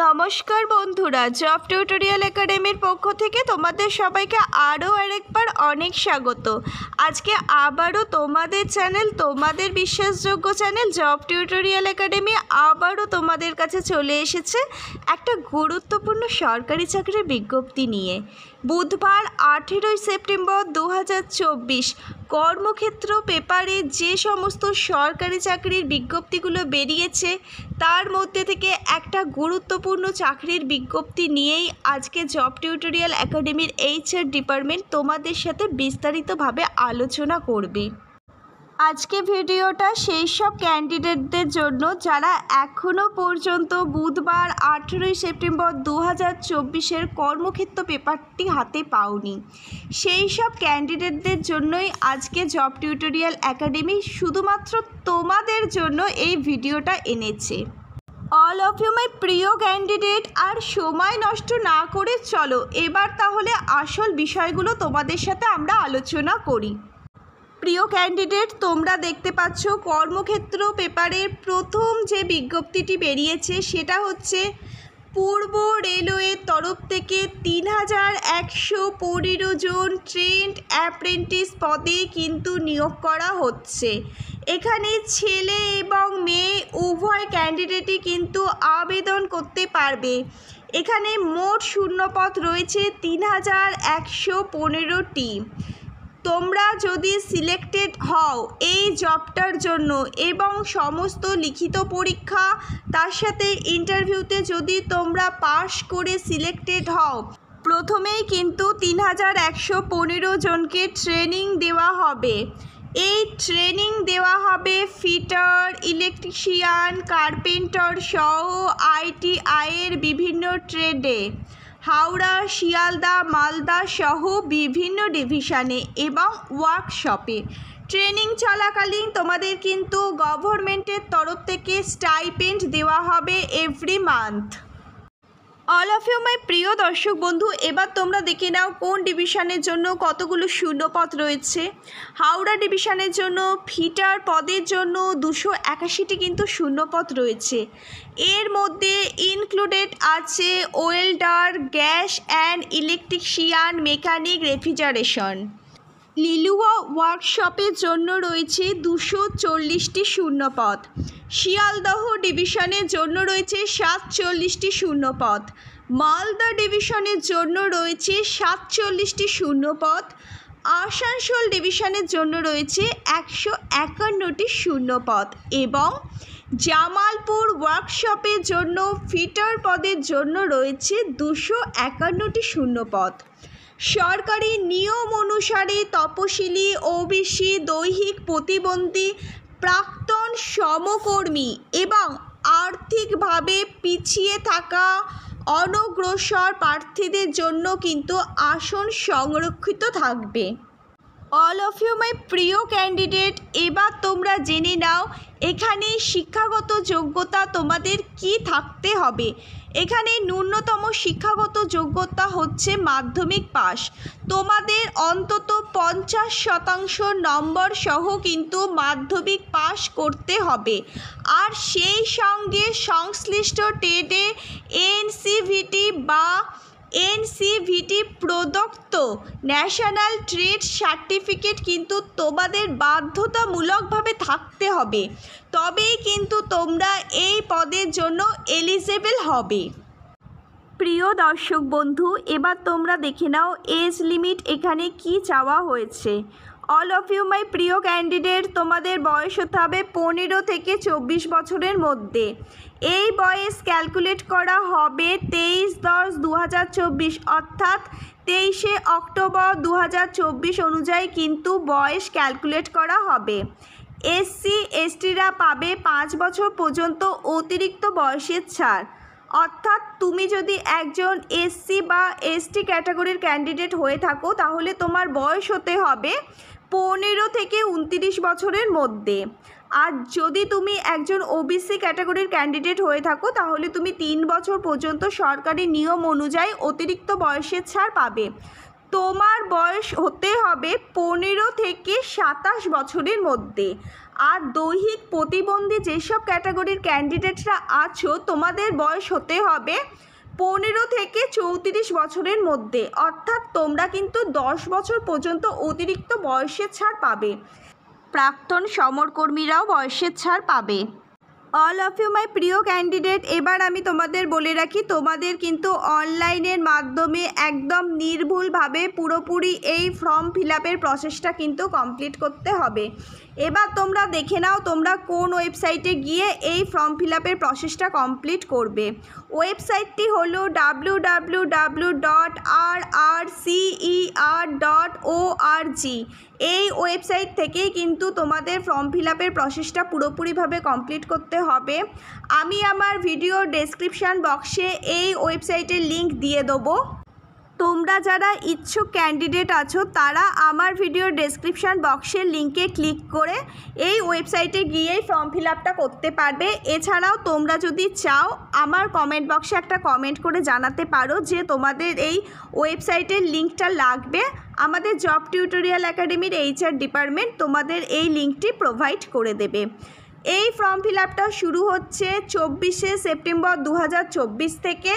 নমস্কার বন্ধুরা, job tutorial একাডেমির পক্ষ থেকে তোমাদের সবাইকে আরও আরেকবার অনেক স্বাগত। আজকে আবারও তোমাদের চ্যানেল, তোমাদের বিশ্বাসযোগ্য চ্যানেল জব টিউটোরিয়াল একাডেমি আবারও তোমাদের কাছে চলে এসেছে একটা গুরুত্বপূর্ণ সরকারি চাকরির বিজ্ঞপ্তি নিয়ে। বুধবার 18 সেপ্টেম্বর 2024 কর্মক্ষেত্র পেপারে যে সমস্ত সরকারি চাকরির বিজ্ঞপ্তিগুলো বেরিয়েছে তার মধ্যে থেকে একটা গুরুত্বপূর্ণ চাকরির বিজ্ঞপ্তি নিয়েই আজকে জব টিউটোরিয়াল একাডেমির HR ডিপার্টমেন্ট তোমাদের সাথে বিস্তারিতভাবে আলোচনা করবে। আজকে ভিডিওটা সেই সব ক্যান্ডিডেটদের জন্য যারা এখনও পর্যন্ত বুধবার 18 সেপ্টেম্বর 2024 কর্মক্ষেত্র পেপারটি হাতে পাওনি। সেই সব ক্যান্ডিডেটদের জন্যই আজকে জব টিউটোরিয়াল একাডেমি শুধুমাত্র তোমাদের জন্য এই ভিডিওটা এনেছে। অল অফ ইউ মাই প্রিয় ক্যান্ডিডেট, আর সময় নষ্ট না করে চলো এবার তাহলে আসল বিষয়গুলো তোমাদের সাথে আমরা আলোচনা করি। প্রিয় ক্যান্ডিডেট, তোমরা দেখতে পাচ্ছ কর্মক্ষেত্র পেপারের প্রথম যে বিজ্ঞপ্তিটি বেরিয়েছে সেটা হচ্ছে পূর্ব রেলওয়ের তরফ থেকে 3115 জন ট্রেন্ড অ্যাপ্রেন্টিস পদে কিন্তু নিয়োগ করা হচ্ছে। এখানে ছেলে এবং মেয়ে উভয় ক্যান্ডিডেটই কিন্তু আবেদন করতে পারবে। এখানে মোট শূন্যপদ রয়েছে 3115টি। তোমরা যদি সিলেক্টেড হও এই জবটার জন্য এবং সমস্ত লিখিত পরীক্ষা তার সাথে ইন্টারভিউতে যদি তোমরা পাশ করে সিলেক্টেড হও, প্রথমেই কিন্তু 3115 জনকে ট্রেনিং দেওয়া হবে। এই ট্রেনিং দেওয়া হবে ফিটার, ইলেকট্রিশিয়ান, কার্পেন্টার সহ ITI-এর বিভিন্ন ট্রেডে, হাওড়া, শিয়ালদা, মালদা সহ বিভিন্ন ডিভিশনে এবং ওয়ার্কশপে। ট্রেনিং চলাকালীন তোমাদের কিন্তু গভর্নমেন্টের তরফ থেকে স্টাইপেন্ড দেওয়া হবে every month. All of you my প্রিয় দর্শক বন্ধু, এবার তোমরা দেখে নাও কোন ডিভিশনের জন্য কতগুলো শূন্যপদ রয়েছে। হাওড়া ডিভিশনের জন্য ফিটার পদের জন্য 281টি কিন্তু শূন্যপদ রয়েছে। এর মধ্যে ইনক্লুডেড আছে welder, gas and electrician, mechanic, refrigeration. Liluah ওয়ার্কশপের জন্য রয়েছে 240টি শূন্যপদ। শিয়ালদহ ডিভিশনের জন্য রয়েছে 47টি শূন্যপদ। মালদা ডিভিশনের জন্য রয়েছে 47টি শূন্যপদ। আসানসোল ডিভিশনের জন্য রয়েছে 151টি শূন্যপদ এবং জামালপুর ওয়ার্কশপের জন্য ফিটার পদের জন্য রয়েছে 251টি শূন্যপদ। সরকারি নিয়ম অনুসারে তপশিলি, OBC, দৈহিক প্রতিবন্ধী, প্রাক্তন সমকর্মী এবং আর্থিকভাবে পিছিয়ে থাকা অনগ্রসর প্রার্থীদের জন্য কিন্তু আসন সংরক্ষিত থাকবে। অল অফ ইউ মাই প্রিয় ক্যান্ডিডেট, এবার তোমরা জেনে নাও এখানে শিক্ষাগত যোগ্যতা তোমাদের কি থাকতে হবে। এখানে ন্যূনতম শিক্ষাগত যোগ্যতা হচ্ছে মাধ্যমিক পাস। তোমাদের অন্তত 50% নম্বর সহ কিন্তু মাধ্যমিক পাস করতে হবে। আর সেই সঙ্গে সংশ্লিষ্ট ট্রেডে NCVT প্রদত্ত ন্যাশনাল ট্রেড সার্টিফিকেট কিন্তু তোমাদের বাধ্যতামূলকভাবে থাকতে হবে, তবেই কিন্তু তোমরা এই পদের জন্য এলিজেবল হবে। প্রিয় দর্শক বন্ধু, এবার তোমরা দেখে নাও এজ লিমিট এখানে কি চাওয়া হয়েছে। অল অফ ইউ মাই প্রিয় ক্যান্ডিডেট, তোমাদের বয়স হতে হবে 15 থেকে 24 বছরের মধ্যে। এই বয়স ক্যালকুলেট করা হবে 23/10/2024 অর্থাৎ 23শে অক্টোবর 2024 অনুযায়ী কিন্তু বয়স ক্যালকুলেট করা হবে। SC/STরা পাবে 5 বছর পর্যন্ত অতিরিক্ত বয়সের ছাড়। অর্থাৎ তুমি যদি একজন SC বা ST ক্যাটাগরির ক্যান্ডিডেট হয়ে থাকো তাহলে তোমার বয়স হতে হবে 15 থেকে 29 বছরের মধ্যে। আর যদি তুমি একজন OBC ক্যাটাগরির ক্যান্ডিডেট হয়ে থাকো তাহলে তুমি 3 বছর পর্যন্ত সরকারি নিয়ম অনুযায়ী অতিরিক্ত বয়সের ছাড় পাবে। তোমার বয়স হতে হবে 15 থেকে 27 বছরের মধ্যে। আর দৈহিক প্রতিবন্ধী যেসব ক্যাটাগরির ক্যান্ডিডেটরা আছো তোমাদের বয়স হতে হবে 15 থেকে 34 বছরের মধ্যে, অর্থাৎ তোমরা কিন্তু 10 বছর পর্যন্ত অতিরিক্ত বয়সের ছাড় পাবে। প্রাক্তন সমরকর্মীরাও বয়সের ছাড় পাবে। অল অফ ইউ মাই প্রিয় ক্যান্ডিডেট, এবার আমি তোমাদের বলে রাখি, তোমাদের কিন্তু অনলাইনের মাধ্যমে একদম নির্ভুলভাবে পুরোপুরি এই ফর্ম ফিল আপের প্রসেসটা কিন্তু কমপ্লিট করতে হবে। এবার তোমরা দেখে নাও তোমরা কোন ওয়েবসাইটে গিয়ে এই ফর্ম ফিল আপের প্রসেসটা কমপ্লিট করবে। ওয়েবসাইটটি হলো www.rrcer.org। এই ওয়েবসাইট থেকেই কিন্তু তোমাদের ফর্ম ফিল আপের প্রসেসটা পুরোপুরিভাবে কমপ্লিট করতে হবে। আমি আমার ভিডিও ডেসক্রিপশান বক্সে এই ওয়েবসাইটের লিংক দিয়ে দেবো। তোমরা যারা ইচ্ছুক ক্যান্ডিডেট আছো তারা আমার ভিডিও ডেসক্রিপশান বক্সের লিঙ্কে ক্লিক করে এই ওয়েবসাইটে গিয়েই ফর্ম ফিল আপটা করতে পারবে। এছাড়াও তোমরা যদি চাও আমার কমেন্ট বক্সে একটা কমেন্ট করে জানাতে পারো যে তোমাদের এই ওয়েবসাইটের লিঙ্কটা লাগবে। আমাদের জব টিউটোরিয়াল একাডেমির HR ডিপার্টমেন্ট তোমাদের এই লিঙ্কটি প্রোভাইড করে দেবে। এই ফর্ম ফিল আপটা শুরু হচ্ছে 24শে সেপ্টেম্বর 2024 থেকে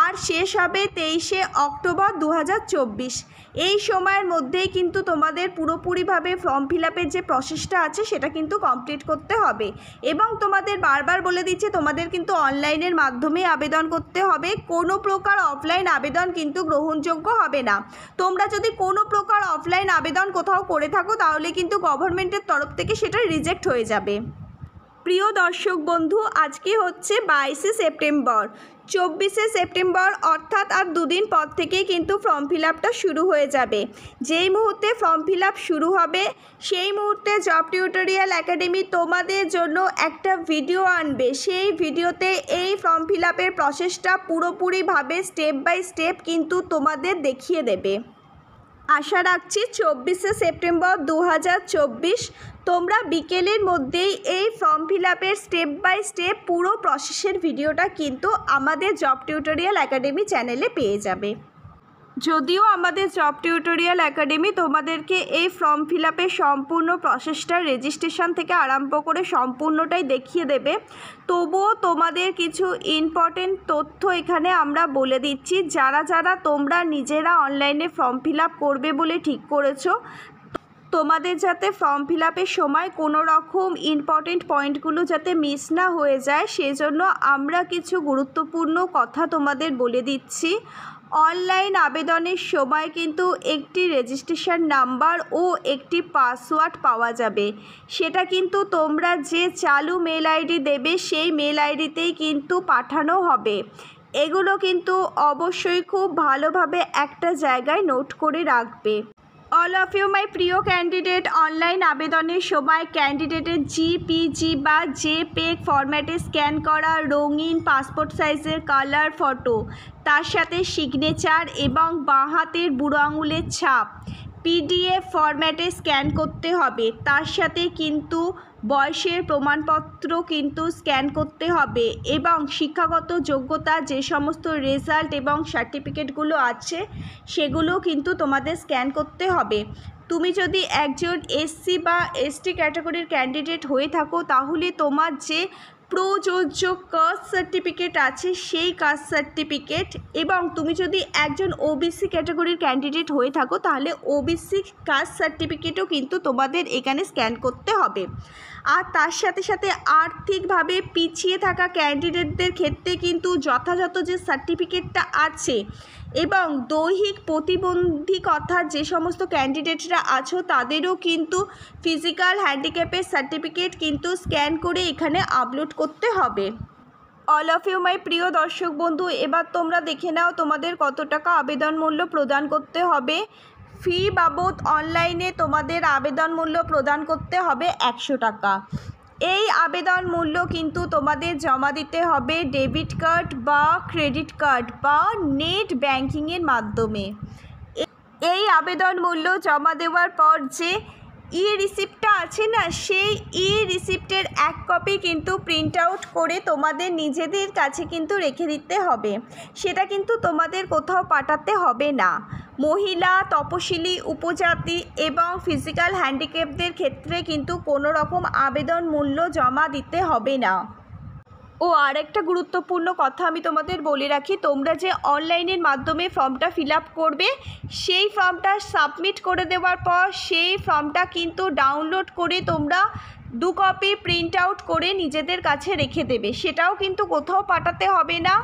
আর শেষ হবে 23শে অক্টোবর 2024। এই সময়ের মধ্যেই কিন্তু তোমাদের পুরোপুরিভাবে ফর্ম ফিল আপের যে প্রসেসটা আছে সেটা কিন্তু কমপ্লিট করতে হবে। এবং তোমাদের বারবার বলে দিচ্ছে তোমাদের কিন্তু অনলাইনের মাধ্যমে আবেদন করতে হবে, কোনো প্রকার অফলাইন আবেদন কিন্তু গ্রহণযোগ্য হবে না। তোমরা যদি কোনো প্রকার অফলাইন আবেদন কোথাও করে থাকো তাহলে কিন্তু গভর্নমেন্টের তরফ থেকে সেটা রিজেক্ট হয়ে যাবে। প্রিয় দর্শক বন্ধু, আজকে হচ্ছে 22শে সেপ্টেম্বর। 24শে সেপ্টেম্বর অর্থাৎ আর দুদিন পর থেকেই কিন্তু ফর্ম ফিল আপটা শুরু হয়ে যাবে। যেই মুহূর্তে ফর্ম ফিল আপ শুরু হবে সেই মুহূর্তে জব টিউটোরিয়াল একাডেমি তোমাদের জন্য একটা ভিডিও আনবে। সেই ভিডিওতে এই ফর্ম ফিল আপের প্রসেসটা পুরোপুরিভাবে স্টেপ বাই স্টেপ কিন্তু তোমাদের দেখিয়ে দেবে। আশা রাখছি 24শে সেপ্টেম্বর 2024 তোমরা বিকেলের মধ্যেই এই ফর্ম ফিল আপের স্টেপ বাই স্টেপ পুরো প্রসেসের ভিডিওটা কিন্তু আমাদের জব টিউটোরিয়াল একাডেমি চ্যানেলে পেয়ে যাবে। যদিও আমাদের জব টিউটোরিয়াল একাডেমি তোমাদেরকে এই ফর্ম ফিল আপের সম্পূর্ণ প্রসেসটা রেজিস্ট্রেশন থেকে আরম্ভ করে সম্পূর্ণটাই দেখিয়ে দেবে, তবুও তোমাদের কিছু ইম্পর্টেন্ট তথ্য এখানে আমরা বলে দিচ্ছি। যারা যারা তোমরা নিজেরা অনলাইনে ফর্ম ফিল আপ করবে বলে ঠিক করেছো, তোমাদের যাতে ফর্ম ফিল আপের সময় কোনো রকম ইম্পর্টেন্ট পয়েন্টগুলো যাতে মিস না হয়ে যায় সেজন্য আমরা কিছু গুরুত্বপূর্ণ কথা তোমাদের বলে দিচ্ছি। অনলাইন আবেদনের সময় কিন্তু একটি রেজিস্ট্রেশন নাম্বার ও একটি পাসওয়ার্ড পাওয়া যাবে। সেটা কিন্তু তোমরা যে চালু মেল আইডি দেবে সেই মেল আইডিতেই কিন্তু পাঠানো হবে। এগুলো কিন্তু অবশ্যই খুব ভালোভাবে একটা জায়গায় নোট করে রাখবে। অল অফ ইউ মাই প্রিয় ক্যান্ডিডেট, অনলাইন আবেদনের সময় ক্যান্ডিডেটের JPG বা JPEG ফরম্যাটে স্ক্যান করা রঙিন পাসপোর্ট সাইজের কালার ফটো, তার সাথে সিগনেচার এবং বাঁ হাতের বুড়ো আঙুলের ছাপ PDF ফরম্যাটে স্ক্যান করতে হবে। তার সাথে কিন্তু বয়সের প্রমাণপত্র কিন্তু স্ক্যান করতে হবে এবং শিক্ষাগত যোগ্যতা যে সমস্ত রেজাল্ট এবং সার্টিফিকেটগুলো আছে সেগুলো কিন্তু তোমাদের স্ক্যান করতে হবে। তুমি যদি একজন SC বা ST ক্যাটাগরির ক্যান্ডিডেট হয়ে থাকো তাহলে তোমার যে প্রযোজ্য কাস্ট সার্টিফিকেট আছে সেই কাস্ট সার্টিফিকেট, এবং তুমি যদি একজন OBC ক্যাটাগরির ক্যান্ডিডেট হয়ে থাকো তাহলে OBC কাস্ট সার্টিফিকেটও কিন্তু তোমাদের এখানে স্ক্যান করতে হবে। আর তার সাথে সাথে আর্থিকভাবে পিছিয়ে থাকা ক্যান্ডিডেটদের ক্ষেত্রে কিন্তু যথাযথ যে সার্টিফিকেটটা আছে এবং দৈহিক প্রতিবন্ধকতার যে সমস্ত ক্যান্ডিডেটরা আছো তাদেরও কিন্তু ফিজিক্যাল হ্যান্ডিক্যাপের সার্টিফিকেট কিন্তু স্ক্যান করে এখানে আপলোড করতে হবে। অল অফ ইউ মাই প্রিয় দর্শক বন্ধু, এবার তোমরা দেখে নাও তোমাদের কত টাকা আবেদন মূল্য প্রদান করতে হবে। ফি বাবদ অনলাইনে তোমাদের আবেদন মূল্য প্রদান করতে হবে 100 টাকা। এই আবেদন মূল্য কিন্তু তোমাদের জমা দিতে হবে ডেবিট কার্ড বা ক্রেডিট কার্ড বা নেট ব্যাংকিংয়ের মাধ্যমে। এই আবেদন মূল্য জমা দেওয়ার পর যে ই রিসিপ্টটা আছে না, সেই ই রিসিপ্টের এক কপি কিন্তু প্রিন্ট আউট করে তোমাদের নিজেদের কাছে কিন্তু রেখে দিতে হবে। সেটা কিন্তু তোমাদের কোথাও পাঠাতে হবে না। মহিলা, তপশিলি, উপজাতি এবং ফিজিক্যাল হ্যান্ডিক্যাপদের ক্ষেত্রে কিন্তু কোনো রকম আবেদন মূল্য জমা দিতে হবে না। ও আর একটা গুরুত্বপূর্ণ কথা আমি তোমাদের বলে রাখি, তোমরা যে অনলাইনের মাধ্যমে ফর্মটা ফিল আপ করবে, সেই ফর্মটা সাবমিট করে দেওয়ার পর সেই ফর্মটা কিন্তু ডাউনলোড করে তোমরা 2 কপি প্রিন্ট আউট করে নিজেদের কাছে রেখে দেবে। সেটাও কিন্তু কোথাও পাঠাতে হবে না।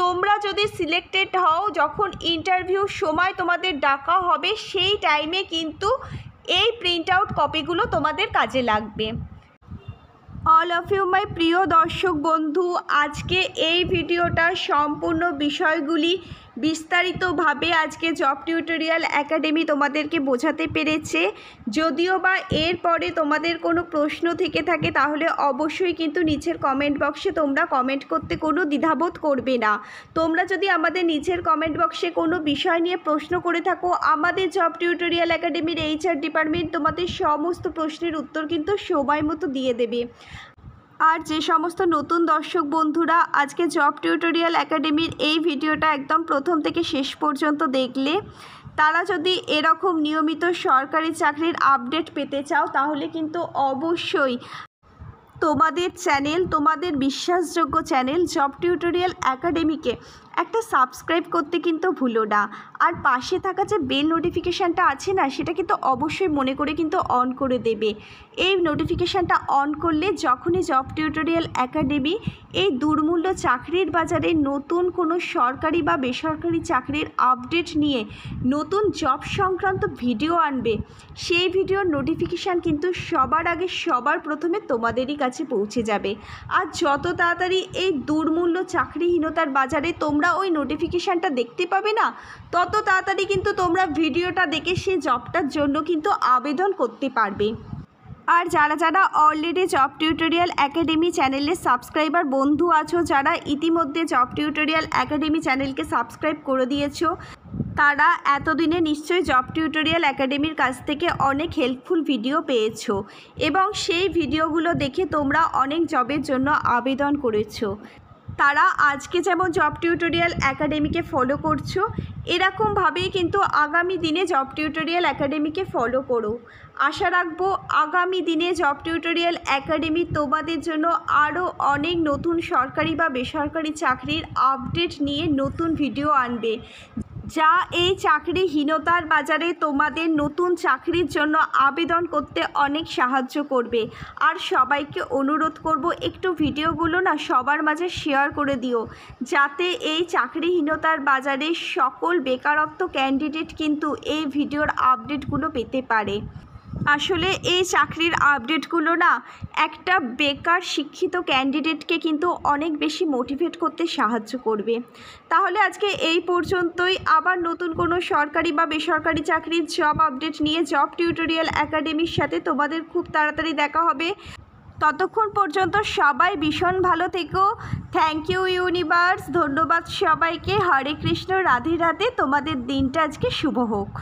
তোমরা যদি সিলেক্টেড হও, যখন ইন্টারভিউর সময় তোমাদের ডাকা হবে, সেই টাইমে কিন্তু এই প্রিন্ট আউট কপিগুলো তোমাদের কাজে লাগবে। অল অফ ইউ মাই প্রিয় দর্শক বন্ধু, আজকে এই ভিডিওটা সম্পূর্ণ বিষয়গুলি বিস্তারিতভাবে আজকে জব টিউটোরিয়াল একাডেমি তোমাদেরকে বোঝাতে পেরেছে। যদিও বা এরপরে তোমাদের কোনো প্রশ্ন থেকে থাকে তাহলে অবশ্যই কিন্তু নিচের কমেন্ট বক্সে তোমরা কমেন্ট করতে কোনো দ্বিধাবোধ করবে না। তোমরা যদি আমাদের নিচের কমেন্ট বক্সে কোনো বিষয় নিয়ে প্রশ্ন করে থাকো, আমাদের জব টিউটোরিয়াল একাডেমির HR ডিপার্টমেন্ট তোমাদের সমস্ত প্রশ্নের উত্তর কিন্তু সময় মতো দিয়ে দেবে। আর যে সমস্ত নতুন দর্শক বন্ধুরা আজকে জব টিউটোরিয়াল একাডেমির এই ভিডিওটা একদম প্রথম থেকে শেষ পর্যন্ত দেখলে, তারা যদি এরকম নিয়মিত সরকারি চাকরির আপডেট পেতে চাও তাহলে কিন্তু অবশ্যই তোমাদের চ্যানেল, তোমাদের বিশ্বাসযোগ্য চ্যানেল জব টিউটোরিয়াল একাডেমিকে একটা সাবস্ক্রাইব করতে কিন্তু ভুলো না। আর পাশে থাকা যে বেল নোটিফিকেশানটা আছে না, সেটা কিন্তু অবশ্যই মনে করে কিন্তু অন করে দেবে। এই নোটিফিকেশানটা অন করলে যখনই জব টিউটোরিয়াল একাডেমি এই দুর্মূল্য চাকরির বাজারে নতুন কোনো সরকারি বা বেসরকারি চাকরির আপডেট নিয়ে নতুন জব সংক্রান্ত ভিডিও আনবে, সেই ভিডিওর নোটিফিকেশান কিন্তু সবার আগে সবার প্রথমে তোমাদেরই কাছে পৌঁছে যাবে। আর যত তাড়াতাড়ি এই দুর্মূল্য চাকরিহীনতার বাজারে তোমরা ওই নোটিফিকেশানটা দেখতে পাবে না, তত তাড়াতাড়ি কিন্তু তোমরা ভিডিওটা দেখে সেই জবটার জন্য কিন্তু আবেদন করতে পারবে। আর যারা যারা অলরেডি জব টিউটোরিয়াল একাডেমি চ্যানেলের সাবস্ক্রাইবার বন্ধু আছো, যারা ইতিমধ্যে জব টিউটোরিয়াল একাডেমি চ্যানেলকে সাবস্ক্রাইব করে দিয়েছো, তারা এতদিনে নিশ্চয়ই জব টিউটোরিয়াল একাডেমির কাছ থেকে অনেক হেল্পফুল ভিডিও পেয়েছো এবং সেই ভিডিওগুলো দেখে তোমরা অনেক জবের জন্য আবেদন করেছো। তারা আজকে যেমন জব টিউটোরিয়াল একাডেমিকে ফলো করছো, এরকমভাবেই কিন্তু আগামী দিনে জব টিউটোরিয়াল একাডেমিকে ফলো করো। আশা রাখবো আগামী দিনে জব টিউটোরিয়াল একাডেমি তোমাদের জন্য আরও অনেক নতুন সরকারি বা বেসরকারি চাকরির আপডেট নিয়ে নতুন ভিডিও আনবে, যা এই চাকরিহীনতার বাজারে তোমাদের নতুন চাকরির জন্য আবেদন করতে অনেক সাহায্য করবে। আর সবাইকে অনুরোধ করব একটু ভিডিওগুলো না সবার মাঝে শেয়ার করে দিও, যাতে এই চাকরিহীনতার বাজারে সকল বেকারত্ব ক্যান্ডিডেট কিন্তু এই ভিডিওর আপডেটগুলো পেতে পারে। আসলে এই চাকরির আপডেটগুলো না একটা বেকার শিক্ষিত ক্যান্ডিডেটকে কিন্তু অনেক বেশি মোটিভেট করতে সাহায্য করবে। তাহলে আজকে এই পর্যন্তই। আবার নতুন কোনো সরকারি বা বেসরকারি চাকরির জব আপডেট নিয়ে জব টিউটোরিয়াল একাডেমির সাথে তোমাদের খুব তাড়াতাড়ি দেখা হবে। ততক্ষণ পর্যন্ত সবাই ভীষণ ভালো থেকো। থ্যাংক ইউ ইউনিভার্স, ধন্যবাদ সবাইকে। হরে কৃষ্ণ, রাধে রাধে। তোমাদের দিনটা আজকে শুভ হোক।